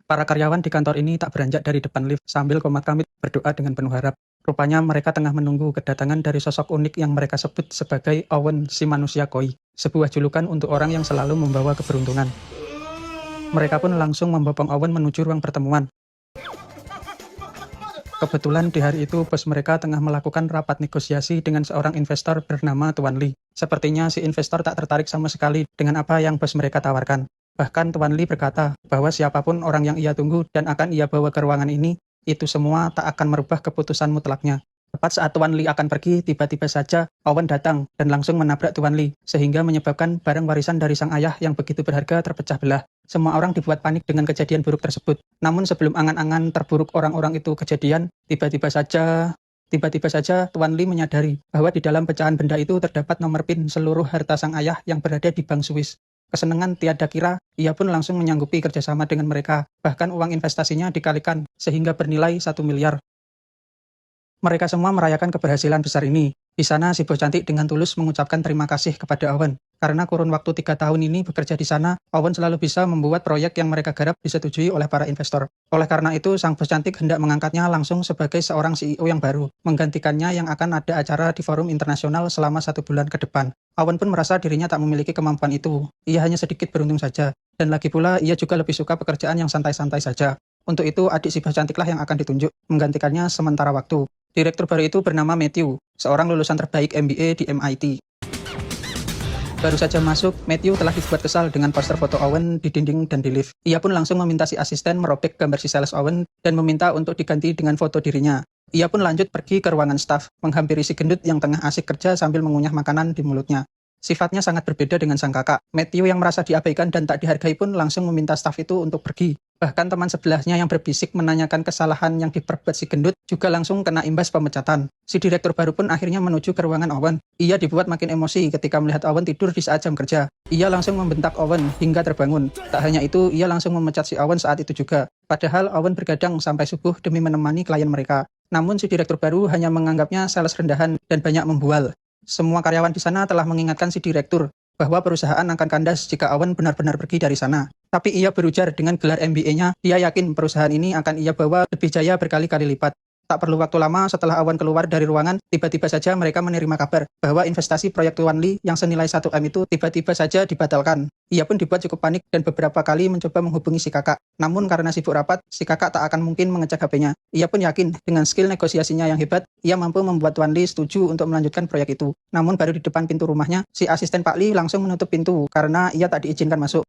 Para karyawan di kantor ini tak beranjak dari depan lift sambil komat kamit berdoa dengan penuh harap. Rupanya mereka tengah menunggu kedatangan dari sosok unik yang mereka sebut sebagai Owen si manusia koi, sebuah julukan untuk orang yang selalu membawa keberuntungan. Mereka pun langsung membopong Owen menuju ruang pertemuan. Kebetulan di hari itu bos mereka tengah melakukan rapat negosiasi dengan seorang investor bernama Tuan Lee. Sepertinya si investor tak tertarik sama sekali dengan apa yang bos mereka tawarkan. Bahkan Tuan Lee berkata bahwa siapapun orang yang ia tunggu dan akan ia bawa ke ruangan ini, itu semua tak akan merubah keputusan mutlaknya. Tepat saat Tuan Lee akan pergi, tiba-tiba saja Owen datang dan langsung menabrak Tuan Lee, sehingga menyebabkan barang warisan dari sang ayah yang begitu berharga terpecah belah. Semua orang dibuat panik dengan kejadian buruk tersebut. Namun sebelum angan-angan terburuk orang-orang itu kejadian, tiba-tiba saja Tuan Lee menyadari bahwa di dalam pecahan benda itu terdapat nomor PIN seluruh harta sang ayah yang berada di Bank Swiss. Kesenangan tiada kira, ia pun langsung menyanggupi kerjasama dengan mereka. Bahkan uang investasinya dikalikan, sehingga bernilai 1 miliar. Mereka semua merayakan keberhasilan besar ini. Di sana, si bos cantik dengan tulus mengucapkan terima kasih kepada Owen. Karena kurun waktu 3 tahun ini bekerja di sana, Owen selalu bisa membuat proyek yang mereka garap disetujui oleh para investor. Oleh karena itu, sang bos cantik hendak mengangkatnya langsung sebagai seorang CEO yang baru, menggantikannya yang akan ada acara di forum internasional selama 1 bulan ke depan. Owen pun merasa dirinya tak memiliki kemampuan itu. Ia hanya sedikit beruntung saja. Dan lagi pula, ia juga lebih suka pekerjaan yang santai-santai saja. Untuk itu, adik si bos cantiklah yang akan ditunjuk, menggantikannya sementara waktu. Direktur baru itu bernama Matthew, seorang lulusan terbaik MBA di MIT. Baru saja masuk, Matthew telah dibuat kesal dengan poster foto Owen di dinding dan di lift. Ia pun langsung meminta si asisten merobek gambar si sales Owen dan meminta untuk diganti dengan foto dirinya. Ia pun lanjut pergi ke ruangan staf, menghampiri si gendut yang tengah asik kerja sambil mengunyah makanan di mulutnya. Sifatnya sangat berbeda dengan sang kakak. Matthew yang merasa diabaikan dan tak dihargai pun langsung meminta staf itu untuk pergi. Bahkan teman sebelahnya yang berbisik menanyakan kesalahan yang diperbuat si gendut juga langsung kena imbas pemecatan. Si direktur baru pun akhirnya menuju ke ruangan Owen. Ia dibuat makin emosi ketika melihat Owen tidur di saat jam kerja. Ia langsung membentak Owen hingga terbangun. Tak hanya itu, ia langsung memecat si Owen saat itu juga. Padahal Owen bergadang sampai subuh demi menemani klien mereka. Namun si direktur baru hanya menganggapnya sales rendahan dan banyak membual. Semua karyawan di sana telah mengingatkan si direktur bahwa perusahaan akan kandas jika Owen benar-benar pergi dari sana. Tapi ia berujar dengan gelar MBA-nya, dia yakin perusahaan ini akan ia bawa lebih jaya berkali-kali lipat. Tak perlu waktu lama setelah Owen keluar dari ruangan, tiba-tiba saja mereka menerima kabar bahwa investasi proyek Tuan Lee yang senilai 1 M itu tiba-tiba saja dibatalkan. Ia pun dibuat cukup panik dan beberapa kali mencoba menghubungi si kakak. Namun karena sibuk rapat, si kakak tak akan mungkin mengecek HP-nya. Ia pun yakin dengan skill negosiasinya yang hebat, ia mampu membuat Tuan Lee setuju untuk melanjutkan proyek itu. Namun baru di depan pintu rumahnya, si asisten Pak Lee langsung menutup pintu karena ia tak diizinkan masuk.